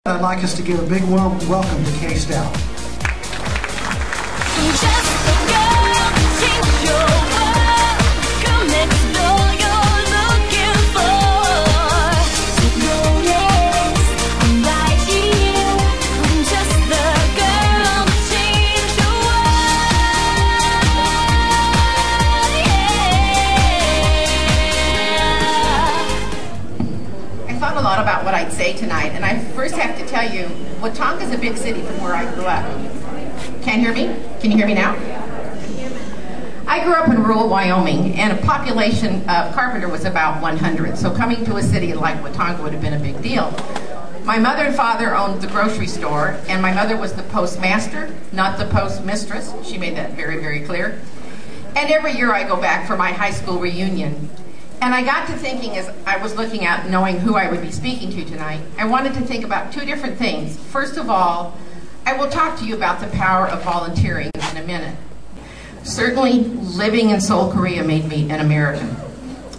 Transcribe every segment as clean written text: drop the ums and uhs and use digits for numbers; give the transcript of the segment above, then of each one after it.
I'd like us to give a big warm welcome to Stout. A lot about what I'd say tonight, and I first have to tell you, Watauga is a big city from where I grew up. Can't hear me? Can you hear me now? I grew up in rural Wyoming, and a population of Carpenter was about 100, so coming to a city like Watauga would have been a big deal. My mother and father owned the grocery store, and my mother was the postmaster, not the postmistress. She made that very, very clear. And every year I go back for my high school reunion. And I got to thinking, as I was looking at knowing who I would be speaking to tonight, I wanted to think about two different things. First of all, I will talk to you about the power of volunteering in a minute. Certainly, living in Seoul, Korea made me an American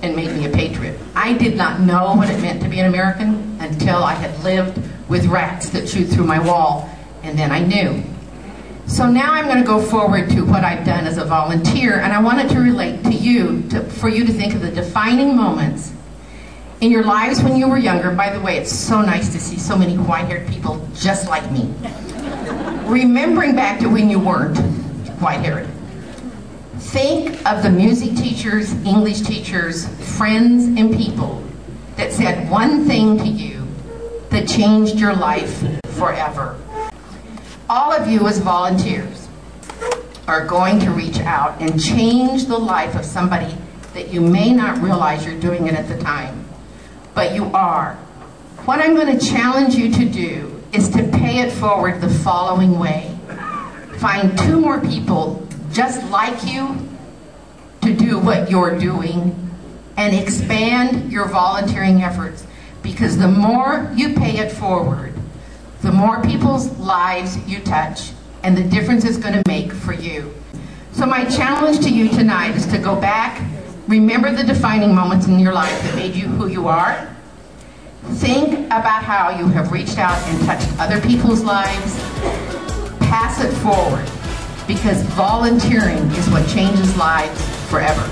and made me a patriot. I did not know what it meant to be an American until I had lived with rats that chewed through my wall, and then I knew. So now I'm going to go forward to what I've done as a volunteer, and I wanted to relate to you, for you to think of the defining moments in your lives when you were younger. By the way, it's so nice to see so many white-haired people just like me. Remembering back to when you weren't white-haired. Think of the music teachers, English teachers, friends, and people that said one thing to you that changed your life forever. All of you as volunteers are going to reach out and change the life of somebody that you may not realize you're doing it at the time, but you are. What I'm going to challenge you to do is to pay it forward the following way. Find 2 more people just like you to do what you're doing and expand your volunteering efforts, because the more you pay it forward, the more people's lives you touch, and the difference it's going to make for you. So my challenge to you tonight is to go back, remember the defining moments in your life that made you who you are. Think about how you have reached out and touched other people's lives. Pass it forward, because volunteering is what changes lives forever.